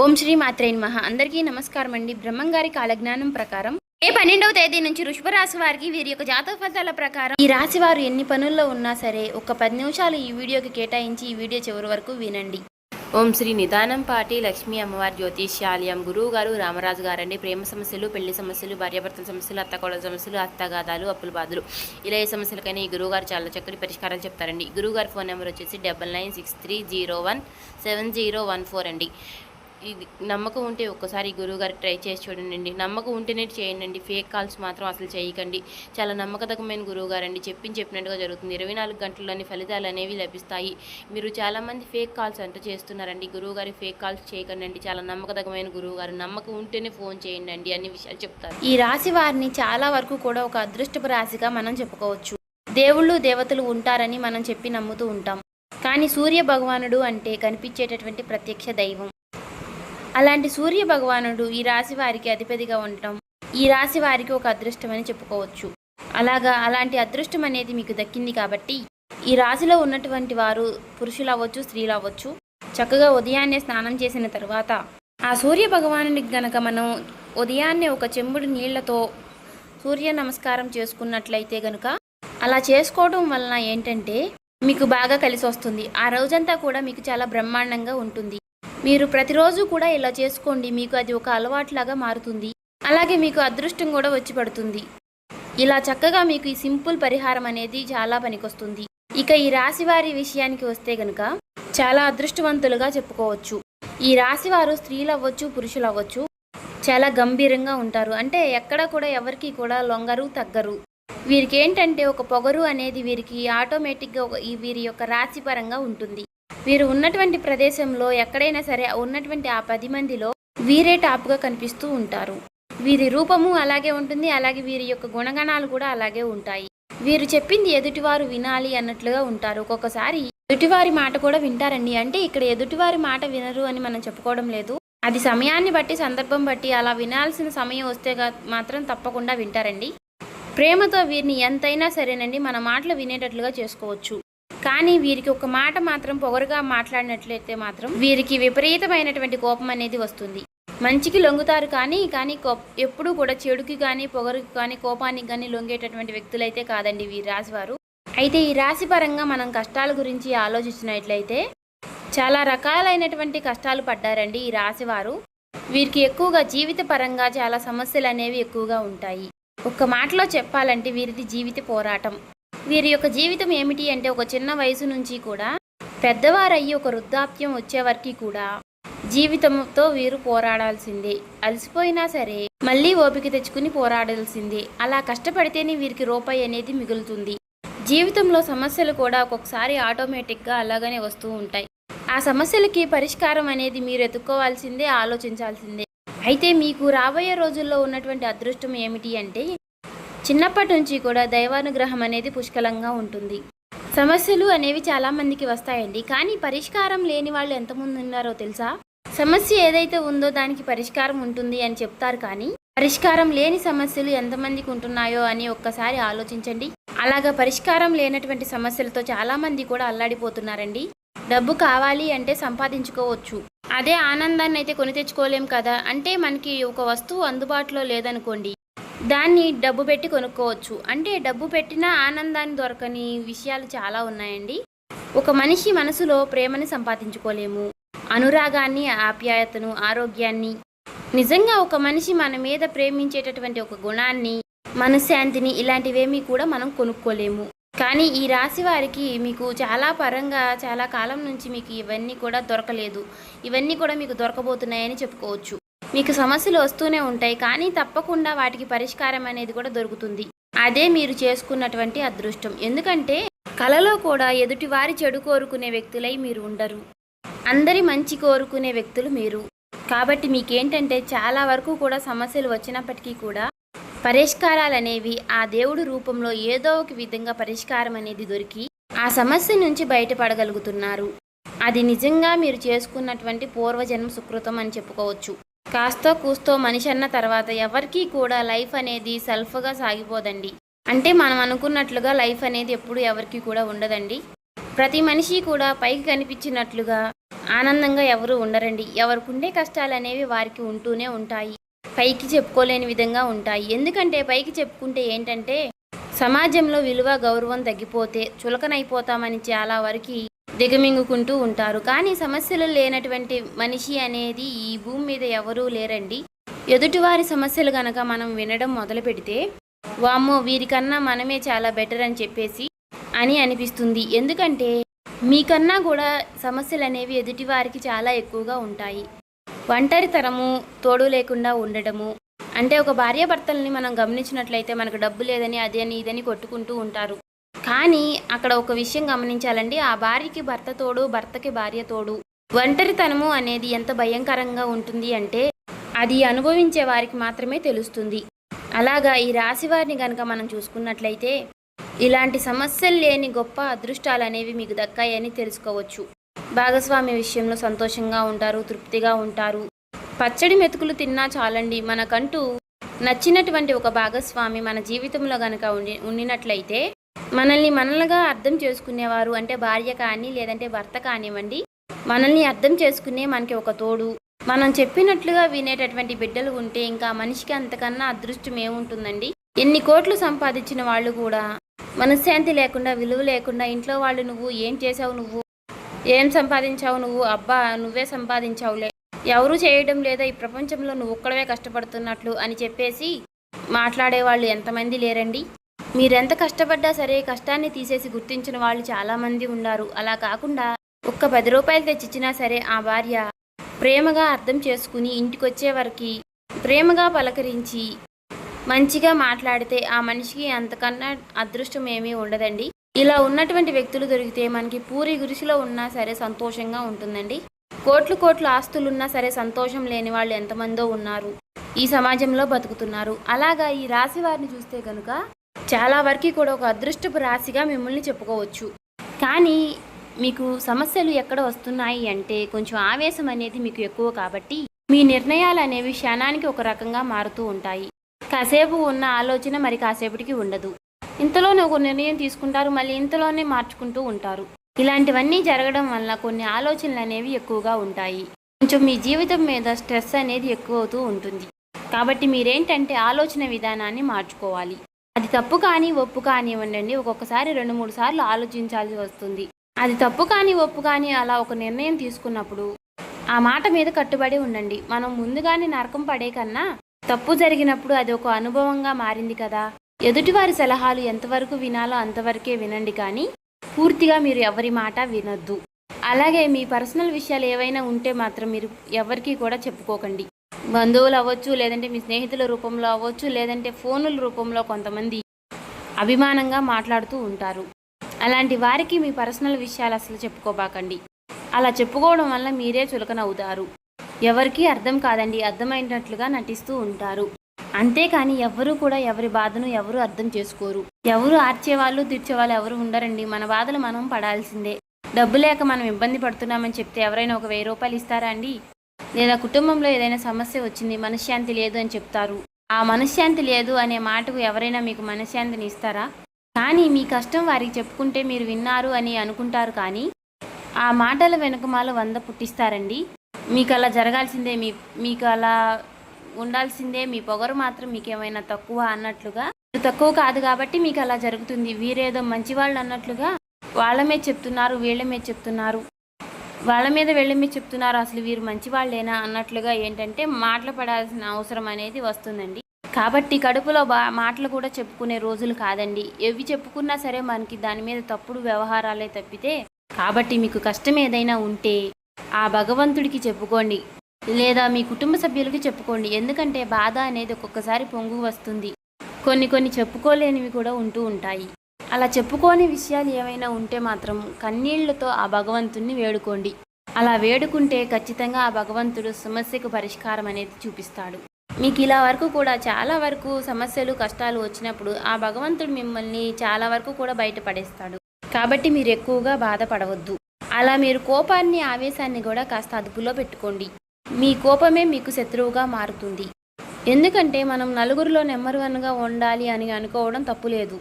ఓం శ్రీ మాత్రే నమః. అందరికీ నమస్కారం అండి. బ్రహ్మంగారి కాలజ్ఞానం ప్రకారం మే 12వ తేదీ నుంచి వృషభ రాశి వారికి వీరి యొక్క జాతక ఫలితాల ప్రకారం ఈ రాశి వారు ఎన్ని పనుల్లో ఉన్నా సరే ఒక 10 నిమిషాలు ఈ వీడియోకి కేటాయించి ఈ వీడియో చివరి వరకు వినండి. ఓం శ్రీ నిదానం పాటి లక్ష్మీ అమ్మవారి జ్యోతిష్యాలయం గురువు గారు రామరాజు గారండి. ప్రేమ సమస్యలు, పెళ్లి సమస్యలు, భార్యాభర్తల సమస్యలు, అత్తకోడల సమస్యలు, అత్తగాదాలు, అప్పుల బాధలు, ఇలా ఏ సమస్యలకైనా ఈ గురువు గారు చాలా చక్కటి పరిష్కారాలు చెప్తారండి. గురువు గారి ఫోన్ నెంబర్ వచ్చేసి 9963017014 అండి. ఇది నమ్మకం ఉంటే ఒక్కసారి గురువుగారు ట్రై చేసి చూడండి. నమ్మకం ఉంటేనే చేయండి. ఫేక్ కాల్స్ మాత్రం అసలు చేయకండి. చాలా నమ్మకతమైన గురువుగారండి. చెప్పినట్టుగా జరుగుతుంది. 24 గంటల్లోని ఫలితాలు అనేవి లభిస్తాయి. మీరు చాలామంది ఫేక్ కాల్స్ అంతా చేస్తున్నారండి. గురువుగారి ఫేక్ కాల్స్ చేయకండి. చాలా నమ్మకతమైన గురువుగారు. నమ్మకం ఉంటేనే ఫోన్ చేయండి. అన్ని విషయాలు చెప్తారు. ఈ రాశి వారిని చాలా వరకు కూడా ఒక అదృష్టపు రాశిగా మనం చెప్పుకోవచ్చు. దేవుళ్ళు దేవతలు ఉంటారని మనం చెప్పి నమ్ముతూ ఉంటాం. కానీ సూర్య భగవానుడు అంటే కనిపించేటటువంటి ప్రత్యక్ష దైవం. అలాంటి సూర్య భగవానుడు ఈ రాశి వారికి అధిపతిగా ఉండటం ఈ రాశి వారికి ఒక అదృష్టం అని చెప్పుకోవచ్చు. అలాంటి అదృష్టం అనేది మీకు దక్కింది కాబట్టి ఈ రాశిలో ఉన్నటువంటి వారు పురుషులు అవ్వచ్చు, స్త్రీలు అవ్వచ్చు, చక్కగా ఉదయాన్నే స్నానం చేసిన తర్వాత ఆ సూర్య భగవానుడికి గనక మనం ఉదయాన్నే ఒక చెంబుడు నీళ్లతో సూర్య నమస్కారం చేసుకున్నట్లయితే గనుక అలా చేసుకోవడం వలన ఏంటంటే మీకు బాగా కలిసి వస్తుంది. ఆ రోజంతా కూడా మీకు చాలా బ్రహ్మాండంగా ఉంటుంది. మీరు ప్రతిరోజు కూడా ఇలా చేసుకోండి. మీకు అది ఒక అలవాటులాగా మారుతుంది. అలాగే మీకు అదృష్టం కూడా వచ్చి పడుతుంది. ఇలా చక్కగా మీకు ఈ సింపుల్ పరిహారం అనేది చాలా పనికొస్తుంది. ఇక ఈ రాశి వారి విషయానికి వస్తే గనుక చాలా అదృష్టవంతులుగా చెప్పుకోవచ్చు. ఈ రాశి వారు స్త్రీలు అవ్వచ్చు, పురుషులు అవ్వచ్చు, చాలా గంభీరంగా ఉంటారు. అంటే ఎక్కడ కూడా ఎవరికి కూడా లొంగరు, తగ్గరు. వీరికి ఏంటంటే ఒక పొగరు అనేది వీరికి ఆటోమేటిక్గా వీరి యొక్క రాశి పరంగా ఉంటుంది. వీరు ఉన్నటువంటి ప్రదేశంలో ఎక్కడైనా సరే ఉన్నటువంటి ఆ 10 మందిలో వీరే టాప్గా కనిపిస్తూ ఉంటారు. వీరి రూపము అలాగే ఉంటుంది. అలాగే వీరి యొక్క గుణగణాలు కూడా అలాగే ఉంటాయి. వీరు చెప్పింది ఎదుటివారు వినాలి అన్నట్లుగా ఉంటారు. ఒక్కొక్కసారి ఎదుటివారి మాట కూడా వింటారండి. అంటే ఇక్కడ ఎదుటివారి మాట వినరు అని మనం చెప్పుకోవడం లేదు. అది సమయాన్ని బట్టి, సందర్భం బట్టి అలా వినాల్సిన సమయం వస్తే మాత్రం తప్పకుండా వింటారండి. ప్రేమతో వీరిని ఎంతైనా సరేనండి మన మాటలు వినేటట్లుగా చేసుకోవచ్చు. కానీ వీరికి ఒక మాట మాత్రం పొగరుగా మాట్లాడినట్లయితే మాత్రం వీరికి విపరీతమైనటువంటి కోపం అనేది వస్తుంది. మంచికి లొంగుతారు కానీ ఎప్పుడూ కూడా చెడుకి కానీ, పొగరుకి కానీ, కోపానికి కానీ లొంగేటటువంటి వ్యక్తులైతే కాదండి వీరి రాశివారు. అయితే ఈ రాశి పరంగా మనం కష్టాల గురించి ఆలోచించినట్లయితే చాలా రకాలైనటువంటి కష్టాలు పడ్డారండి ఈ రాశివారు. వీరికి ఎక్కువగా జీవిత పరంగా చాలా సమస్యలు అనేవి ఎక్కువగా ఉంటాయి. ఒక్క మాటలో చెప్పాలంటే వీరిది జీవిత పోరాటం. వీరి యొక్క జీవితం ఏమిటి అంటే ఒక చిన్న వయసు నుంచి కూడా పెద్దవారయ్యి ఒక వృద్ధాప్యం వచ్చే వరకు కూడా జీవితంతో వీరు పోరాడాల్సిందే. అలసిపోయినా సరే మళ్ళీ ఓపిక తెచ్చుకుని పోరాడాల్సిందే. అలా కష్టపడితేనే వీరికి రూపాయి అనేది మిగులుతుంది. జీవితంలో సమస్యలు కూడా ఒక్కొక్కసారి ఆటోమేటిక్గా అలాగనే వస్తూ ఉంటాయి. ఆ సమస్యలకి పరిష్కారం అనేది మీరు ఎత్తుక్కోవాల్సిందే, ఆలోచించాల్సిందే. అయితే మీకు రాబోయే రోజుల్లో ఉన్నటువంటి అదృష్టం ఏమిటి అంటే చిన్నప్పటి నుంచి కూడా దైవానుగ్రహం అనేది పుష్కలంగా ఉంటుంది. సమస్యలు అనేవి చాలామందికి వస్తాయండి. కానీ పరిష్కారం లేని వాళ్ళు ఎంతమంది ఉన్నారో తెలుసా? సమస్య ఏదైతే ఉందో దానికి పరిష్కారం ఉంటుంది అని చెప్తారు. కానీ పరిష్కారం లేని సమస్యలు ఎంతమందికి ఉంటున్నాయో అని ఒక్కసారి ఆలోచించండి. అలాగా పరిష్కారం లేనటువంటి సమస్యలతో చాలామంది కూడా అల్లాడిపోతున్నారండి. డబ్బు కావాలి అంటే సంపాదించుకోవచ్చు. అదే ఆనందాన్ని అయితే కొని తెచ్చుకోలేం కదా. అంటే మనకి ఒక వస్తువు అందుబాటులో లేదనుకోండి, దాన్ని డబ్బు పెట్టి కొనుక్కోవచ్చు. అంటే డబ్బు పెట్టినా ఆనందాన్ని దొరకని విషయాలు చాలా ఉన్నాయండి. ఒక మనిషి మనసులో ప్రేమని సంపాదించుకోలేము, అనురాగాన్ని, ఆప్యాయతను, ఆరోగ్యాన్ని. నిజంగా ఒక మనిషి మన మీద ప్రేమించేటటువంటి ఒక గుణాన్ని, మనశ్శాంతిని, ఇలాంటివేమీ కూడా మనం కొనుక్కోలేము. కానీ ఈ రాశి వారికి మీకు చాలా పరంగా చాలా కాలం నుంచి మీకు ఇవన్నీ కూడా దొరకలేదు. ఇవన్నీ కూడా మీకు దొరకబోతున్నాయని చెప్పుకోవచ్చు. మీకు సమస్యలు వస్తూనే ఉంటాయి. కానీ తప్పకుండా వాటికి పరిష్కారం అనేది కూడా దొరుకుతుంది. అదే మీరు చేసుకున్నటువంటి అదృష్టం. ఎందుకంటే కలలో కూడా ఎదుటి వారి చెడు కోరుకునే వ్యక్తులై మీరు ఉండరు. అందరి మంచి కోరుకునే వ్యక్తులు మీరు. కాబట్టి మీకేంటంటే చాలా వరకు కూడా సమస్యలు వచ్చినప్పటికీ కూడా పరిష్కారాలు అనేవి ఆ దేవుడి రూపంలో ఏదో ఒక విధంగా పరిష్కారం అనేది దొరికి ఆ సమస్య నుంచి బయటపడగలుగుతున్నారు. అది నిజంగా మీరు చేసుకున్నటువంటి పూర్వజన్మ సుకృతం అని చెప్పుకోవచ్చు. కాస్తో కూస్తో మనిషి అన్న తర్వాత ఎవరికీ కూడా లైఫ్ అనేది సెల్ఫ్గా సాగిపోదండి. అంటే మనం అనుకున్నట్లుగా లైఫ్ అనేది ఎప్పుడు ఎవరికి కూడా ఉండదండి. ప్రతి మనిషి కూడా పైకి కనిపించినట్లుగా ఆనందంగా ఎవరు ఉండరండి. ఎవరికి ఉండే కష్టాలు అనేవి వారికి ఉంటూనే ఉంటాయి. పైకి చెప్పుకోలేని విధంగా ఉంటాయి. ఎందుకంటే పైకి చెప్పుకుంటే ఏంటంటే సమాజంలో విలువ గౌరవం తగ్గిపోతే చులకనైపోతామని చాలా వరకు దిగమింగుకుంటూ ఉంటారు. కానీ సమస్యలు లేనటువంటి మనిషి అనేది ఈ భూమి మీద ఎవరూ లేరండి. ఎదుటివారి సమస్యలు గనక మనం వినడం మొదలు పెడితే వామ్మో వీరికన్నా మనమే చాలా బెటర్ అని చెప్పేసి అని అనిపిస్తుంది. ఎందుకంటే మీకన్నా కూడా సమస్యలు అనేవి ఎదుటివారికి చాలా ఎక్కువగా ఉంటాయి. ఒంటరితనము, తోడు లేకుండా ఉండడము, అంటే ఒక భార్యాభర్తల్ని మనం గమనించినట్లయితే మనకు డబ్బు లేదని అదని ఇదని కొట్టుకుంటూ ఉంటారు. కానీ అక్కడ ఒక విషయం గమనించాలండి, ఆ భార్యకి భర్త తోడు, భర్తకి భార్య తోడు. ఒంటరితనము అనేది ఎంత భయంకరంగా ఉంటుంది అంటే అది అనుభవించే వారికి మాత్రమే తెలుస్తుంది. అలాగా ఈ రాశి వారిని కనుక మనం చూసుకున్నట్లయితే ఇలాంటి సమస్యలు లేని గొప్ప అదృష్టాలు అనేవి మీకు దక్కాయని తెలుసుకోవచ్చు. భాగస్వామి విషయంలో సంతోషంగా ఉంటారు, తృప్తిగా ఉంటారు. పచ్చడి మెతుకులు తిన్నా చాలండి. మనకంటూ నచ్చినటువంటి ఒక భాగస్వామి మన జీవితంలో కనుక ఉండినట్లయితే మనల్ని మనలుగా అర్థం చేసుకునేవారు, అంటే భార్య కానీ లేదంటే భర్త కానివ్వండి, మనల్ని అర్థం చేసుకునే మనకి ఒక తోడు, మనం చెప్పినట్లుగా వినేటటువంటి బిడ్డలు ఉంటే ఇంకా మనిషికి అంతకన్నా అదృష్టం ఏముంటుందండి. ఎన్ని కోట్లు సంపాదించిన వాళ్ళు కూడా మనశ్శాంతి లేకుండా, విలువ లేకుండా, ఇంట్లో వాళ్ళు నువ్వు ఏం చేసావు, నువ్వు ఏం సంపాదించావు, నువ్వు అబ్బా నువ్వే సంపాదించావులే, ఎవరూ చేయడం లేదా ఈ ప్రపంచంలో నువ్వు ఒక్కడవే కష్టపడుతున్నట్లు అని చెప్పేసి మాట్లాడేవాళ్ళు ఎంతమంది లేరండి. మీరెంత కష్టపడ్డా సరే కష్టాన్ని తీసేసి గుర్తించిన వాళ్ళు చాలామంది ఉన్నారు. అలా కాకుండా ఒక్క 10 రూపాయలు తెచ్చిచ్చినా సరే ఆ భార్య ప్రేమగా అర్థం చేసుకుని ఇంటికొచ్చే వరకు ప్రేమగా పలకరించి మంచిగా మాట్లాడితే ఆ మనిషికి అంతకన్నా అదృష్టం ఏమీ ఉండదండి. ఇలా ఉన్నటువంటి వ్యక్తులు దొరికితే మనకి పూరి గురిసిలో ఉన్నా సరే సంతోషంగా ఉంటుందండి. కోట్లు ఆస్తులున్నా సరే సంతోషం లేని వాళ్ళు ఎంతమందో ఉన్నారు, ఈ సమాజంలో బతుకుతున్నారు. అలాగా ఈ రాశి వారిని చూస్తే కనుక చాలా వరకు కూడా ఒక అదృష్టపు రాశిగా మిమ్మల్ని చెప్పుకోవచ్చు. కానీ మీకు సమస్యలు ఎక్కడ వస్తున్నాయి అంటే కొంచెం ఆవేశం అనేది మీకు ఎక్కువ కాబట్టి మీ నిర్ణయాలు అనేవి క్షణానికి ఒక రకంగా మారుతూ ఉంటాయి. కాసేపు ఉన్న ఆలోచన మరి కాసేపటికి ఉండదు. ఇంతలోనే ఒక నిర్ణయం తీసుకుంటారు, మళ్ళీ ఇంతలోనే మార్చుకుంటూ ఉంటారు. ఇలాంటివన్నీ జరగడం వల్ల కొన్ని ఆలోచనలు అనేవి ఎక్కువగా ఉంటాయి. కొంచెం మీ జీవితం మీద స్ట్రెస్ అనేది ఎక్కువ అవుతూ ఉంటుంది. కాబట్టి మీరేంటంటే ఆలోచన విధానాన్ని మార్చుకోవాలి. అది తప్పు కానీ ఒప్పు కానివ్వండి, ఒక్కొక్కసారి 2-3 సార్లు ఆలోచించాల్సి వస్తుంది. అది తప్పు కానీ ఒప్పు కానీ అలా ఒక నిర్ణయం తీసుకున్నప్పుడు ఆ మాట మీద కట్టుబడి ఉండండి. మనం ముందుగానే నరకం పడే కన్నా తప్పు జరిగినప్పుడు అది ఒక అనుభవంగా మారింది కదా. ఎదుటివారి సలహాలు ఎంతవరకు వినాలో అంతవరకే వినండి, కానీ పూర్తిగా మీరు ఎవరి మాట వినొద్దు. అలాగే మీ పర్సనల్ విషయాలు ఏవైనా ఉంటే మాత్రం మీరు ఎవరికి కూడా చెప్పుకోకండి. బంధువులు అవ్వచ్చు, లేదంటే మీ స్నేహితుల రూపంలో అవ్వచ్చు, లేదంటే ఫోనుల రూపంలో కొంతమంది అభిమానంగా మాట్లాడుతూ ఉంటారు. అలాంటి వారికి మీ పర్సనల్ విషయాలు అసలు చెప్పుకోబాకండి. అలా చెప్పుకోవడం వల్ల మీరే చులకనవుతారు. ఎవరికీ అర్థం కాదండి, అర్థమైనట్లుగా నటిస్తూ ఉంటారు. అంతేకాని ఎవ్వరూ కూడా ఎవరి బాధను ఎవరు అర్థం చేసుకోరు. ఎవరు ఆర్చేవాళ్ళు తీర్చేవాళ్ళు ఎవరు ఉండరండి. మన బాధలు మనం పడాల్సిందే. డబ్బు లేక మనం ఇబ్బంది పడుతున్నామని చెప్తే ఎవరైనా ఒక 1000 రూపాయలు ఇస్తారా అండి? లేదా కుటుంబంలో ఏదైనా సమస్య వచ్చింది, మనశ్శాంతి లేదు అని చెప్తారు. ఆ మనశ్శాంతి లేదు అనే మాటకు ఎవరైనా మీకు మనశ్శాంతిని ఇస్తారా? కానీ మీ కష్టం వారికి చెప్పుకుంటే మీరు విన్నారు అని అనుకుంటారు, కానీ ఆ మాటల వెనుకమాల 100 పుట్టిస్తారండి. మీకు అలా జరగాల్సిందే, మీకు అలా ఉండాల్సిందే. మీ పొగరు మాత్రం మీకేమైనా తక్కువ అన్నట్లుగా, తక్కువ కాదు కాబట్టి మీకు అలా జరుగుతుంది. వీరేదో మంచివాళ్ళు అన్నట్లుగా వాళ్ళ మీద చెప్తున్నారు, వీళ్ళ మీద చెప్తున్నారు, వాళ్ళ మీద వీళ్ళ మీద చెప్తున్నారు, అసలు వీరు మంచివాళ్ళేనా అన్నట్లుగా ఏంటంటే మాటలు పడాల్సిన అవసరం అనేది వస్తుందండి. కాబట్టి కడుపులో మాటలు కూడా చెప్పుకునే రోజులు కాదండి. ఎవి చెప్పుకున్నా సరే మనకి దాని మీద తప్పుడు వ్యవహారాలే తప్పితే. కాబట్టి మీకు కష్టం ఏదైనా ఉంటే ఆ భగవంతుడికి చెప్పుకోండి, లేదా మీ కుటుంబ సభ్యులకి చెప్పుకోండి. ఎందుకంటే బాధ అనేది ఒక్కొక్కసారి పొంగు వస్తుంది. కొన్ని చెప్పుకోలేనివి కూడా ఉంటూ ఉంటాయి. అలా చెప్పుకోని విషయాలు ఏమైనా ఉంటే మాత్రం కన్నీళ్లతో ఆ భగవంతుడిని వేడుకోండి. అలా వేడుకుంటే ఖచ్చితంగా ఆ భగవంతుడు సమస్యకు పరిష్కారం అనేది చూపిస్తాడు. మీకు ఇలా వరకు కూడా చాలా వరకు సమస్యలు కష్టాలు వచ్చినప్పుడు ఆ భగవంతుడు మిమ్మల్ని చాలా వరకు కూడా బయటపడేస్తాడు. కాబట్టి మీరు ఎక్కువగా బాధపడవద్దు. అలా మీరు కోపాన్ని ఆవేశాన్ని కూడా కాస్త అదుపులో పెట్టుకోండి. మీ కోపమే మీకు శత్రువుగా మారుతుంది. ఎందుకంటే మనం నలుగురిలో నెంబర్ 1గా ఉండాలి అని అనుకోవడం తప్పులేదు,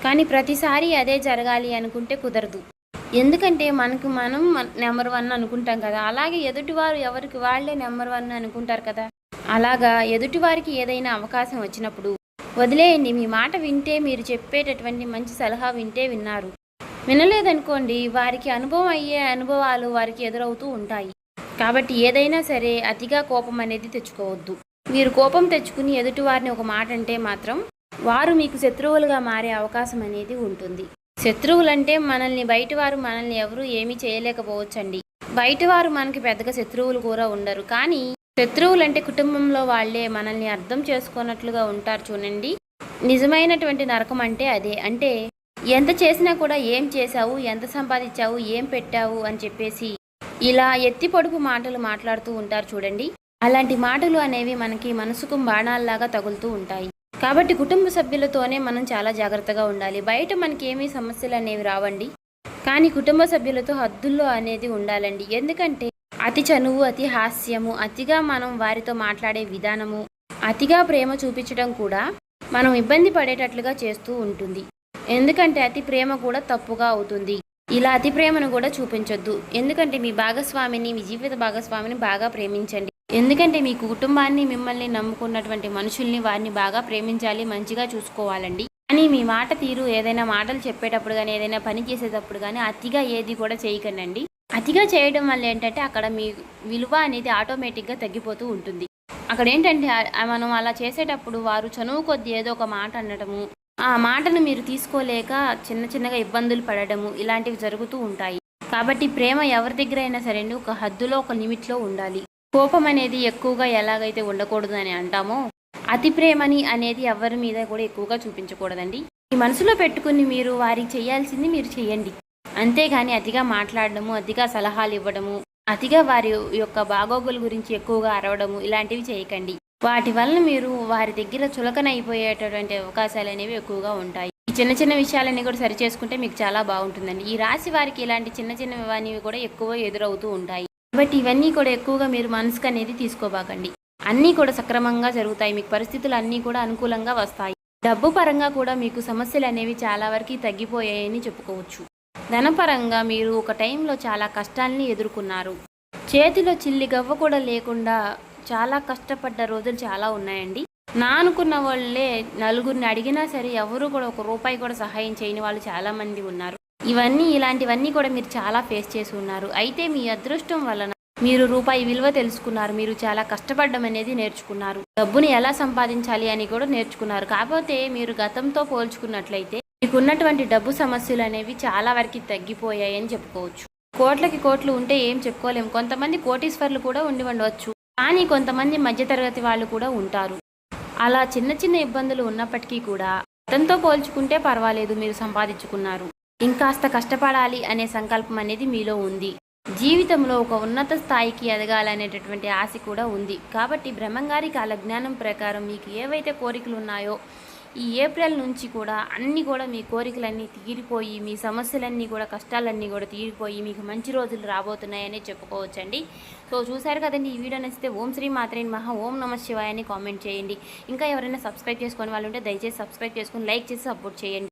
కానీ ప్రతిసారి అదే జరగాలి అనుకుంటే కుదరదు. ఎందుకంటే మనకు మనం నెంబర్ 1 అనుకుంటాం కదా, అలాగే ఎదుటివారు ఎవరికి వాళ్ళే నెంబర్ 1 అనుకుంటారు కదా. అలాగా ఎదుటివారికి ఏదైనా అవకాశం వచ్చినప్పుడు వదిలేయండి. మీ మాట వింటే, మీరు చెప్పేటటువంటి మంచి సలహా వింటే విన్నారు, వినలేదనుకోండి వారికి అనుభవం అయ్యే అనుభవాలు వారికి ఎదురవుతూ ఉంటాయి. కాబట్టి ఏదైనా సరే అతిగా కోపం అనేది తెచ్చుకోవద్దు. మీరు కోపం తెచ్చుకుని ఎదుటివారిని ఒక మాట అంటే మాత్రం వారు మీకు శత్రువులుగా మారే అవకాశం అనేది ఉంటుంది. శత్రువులంటే బయటవారు మనల్ని ఎవరు ఏమీ చేయలేకపోవచ్చండి. బయటవారు మనకి పెద్దగా శత్రువులు కూడా ఉండరు. కానీ శత్రువులంటే కుటుంబంలో వాళ్ళే మనల్ని అర్థం చేసుకున్నట్లుగా ఉంటారు చూడండి. నిజమైనటువంటి నరకం అంటే అదే. అంటే ఎంత చేసినా కూడా ఏం చేశావు, ఎంత సంపాదించావు, ఏం పెట్టావు అని చెప్పేసి ఇలా ఎత్తి పొడుపు మాటలు మాట్లాడుతూ ఉంటారు చూడండి. అలాంటి మాటలు అనేవి మనకి మనసుకు బాణాల్లాగా తగులుతూ ఉంటాయి. కాబట్టి కుటుంబ సభ్యులతోనే మనం చాలా జాగ్రత్తగా ఉండాలి. బయట మనకి ఏమీ సమస్యలు అనేవి రావండి, కానీ కుటుంబ సభ్యులతో హద్దుల్లో అనేది ఉండాలండి. ఎందుకంటే అతి చనువు, అతి హాస్యము, అతిగా మనం వారితో మాట్లాడే విధానము, అతిగా ప్రేమ చూపించడం కూడా మనం ఇబ్బంది పడేటట్లుగా చేస్తూ ఉంటుంది. ఎందుకంటే అతి ప్రేమ కూడా తప్పుగా అవుతుంది. ఇలా అతి ప్రేమను కూడా చూపించొద్దు. ఎందుకంటే మీ భాగస్వామిని, మీ జీవిత భాగస్వామిని బాగా ప్రేమించండి. ఎందుకంటే మీ కుటుంబాన్ని, మిమ్మల్ని నమ్ముకున్నటువంటి మనుషుల్ని, వారిని బాగా ప్రేమించాలి, మంచిగా చూసుకోవాలండి. కానీ మీ మాట తీరు, ఏదైనా మాటలు చెప్పేటప్పుడు కానీ, ఏదైనా పని చేసేటప్పుడు కానీ అతిగా ఏది కూడా చేయకండి. అతిగా చేయడం వల్ల ఏంటంటే అక్కడ మీ విలువ అనేది ఆటోమేటిక్గా తగ్గిపోతూ ఉంటుంది. అక్కడ ఏంటంటే మనం అలా చేసేటప్పుడు వారు చనువు కొద్ది ఏదో ఒక మాట అనడము, ఆ మాటను మీరు తీసుకోలేక చిన్నగా ఇబ్బందులు పడడము, ఇలాంటివి జరుగుతూ ఉంటాయి. కాబట్టి ప్రేమ ఎవరి దగ్గర అయినా సరే ఒక హద్దులో, ఒక లిమిట్లో ఉండాలి. కోపం అనేది ఎక్కువగా ఎలాగైతే ఉండకూడదు అని అంటామో, అతి ప్రేమని అనేది ఎవరి మీద కూడా ఎక్కువగా చూపించకూడదండి. ఈ మనసులో పెట్టుకుని మీరు వారికి చేయాల్సింది మీరు చేయండి. అంతేగాని అతిగా మాట్లాడడము, అతిగా సలహాలు ఇవ్వడము, అతిగా వారి యొక్క బాగోగుల గురించి ఎక్కువగా అరవడము, ఇలాంటివి చేయకండి. వాటి వలన మీరు వారి దగ్గర చులకన అయిపోయేటటువంటి అవకాశాలు అనేవి ఎక్కువగా ఉంటాయి. ఈ చిన్న విషయాలన్నీ కూడా సరి చేసుకుంటే మీకు చాలా బాగుంటుందండి. ఈ రాశి వారికి ఇలాంటి చిన్నవి కూడా ఎక్కువ ఎదురవుతూ ఉంటాయి. కాబట్టి ఇవన్నీ కూడా ఎక్కువగా మీరు మనసుకు అనేది తీసుకోబాకండి. అన్నీ కూడా సక్రమంగా జరుగుతాయి. మీకు పరిస్థితులు అన్నీ కూడా అనుకూలంగా వస్తాయి. డబ్బు పరంగా కూడా మీకు సమస్యలు అనేవి చాలా వరకు తగ్గిపోయాయని చెప్పుకోవచ్చు. ధనపరంగా మీరు ఒక టైంలో చాలా కష్టాలని ఎదుర్కొన్నారు. చేతిలో చిల్లి గవ్వ కూడా లేకుండా చాలా కష్టపడ్డ రోజులు చాలా ఉన్నాయండి. నా అనుకున్న వాళ్ళే నలుగురిని అడిగినా సరే ఎవరు కూడా ఒక రూపాయి కూడా సహాయం చేయని వాళ్ళు చాలామంది ఉన్నారు. ఇలాంటివన్నీ కూడా మీరు చాలా ఫేస్ చేసి ఉన్నారు. అయితే మీ అదృష్టం వలన మీరు రూపాయి విలువ తెలుసుకున్నారు. మీరు చాలా కష్టపడడం అనేది నేర్చుకున్నారు. డబ్బుని ఎలా సంపాదించాలి అని కూడా నేర్చుకున్నారు. కాకపోతే మీరు గతంతో పోల్చుకున్నట్లయితే మీకున్నటువంటి డబ్బు సమస్యలు అనేవి చాలా వరకు తగ్గిపోయాయని చెప్పుకోవచ్చు. కోట్లకి కోట్లు ఉంటే ఏం చెప్పుకోలేము. కొంతమంది కోటీశ్వర్లు కూడా ఉండవచ్చు, కానీ కొంతమంది మధ్యతరగతి వాళ్ళు కూడా ఉంటారు. అలా చిన్న ఇబ్బందులు ఉన్నప్పటికీ కూడా గతంతో పోల్చుకుంటే పర్వాలేదు, మీరు సంపాదించుకున్నారు. ఇంకాస్త కష్టపడాలి అనే సంకల్పం అనేది మీలో ఉంది. జీవితంలో ఒక ఉన్నత స్థాయికి ఎదగాలనేటటువంటి ఆశ కూడా ఉంది. కాబట్టి బ్రహ్మంగారి కాలజ్ఞానం ప్రకారం మీకు ఏవైతే కోరికలు ఉన్నాయో ఈ ఏప్రిల్ నుంచి కూడా అన్నీ కూడా మీ కోరికలన్నీ తీరిపోయి, మీ సమస్యలన్నీ కూడా, కష్టాలన్నీ కూడా తీరిపోయి మీకు మంచి రోజులు రాబోతున్నాయని చెప్పుకోవచ్చండి. సో చూసారు కదండి, ఈ వీడియో నచ్చితే ఓం శ్రీ మాత్రే నమః, ఓం నమః శివాయ అని కామెంట్ చేయండి. ఇంకా ఎవరైనా సబ్స్క్రైబ్ చేసుకునే వాళ్ళు ఉంటే దయచేసి సబ్స్క్రైబ్ చేసుకుని లైక్ చేసి సపోర్ట్ చేయండి.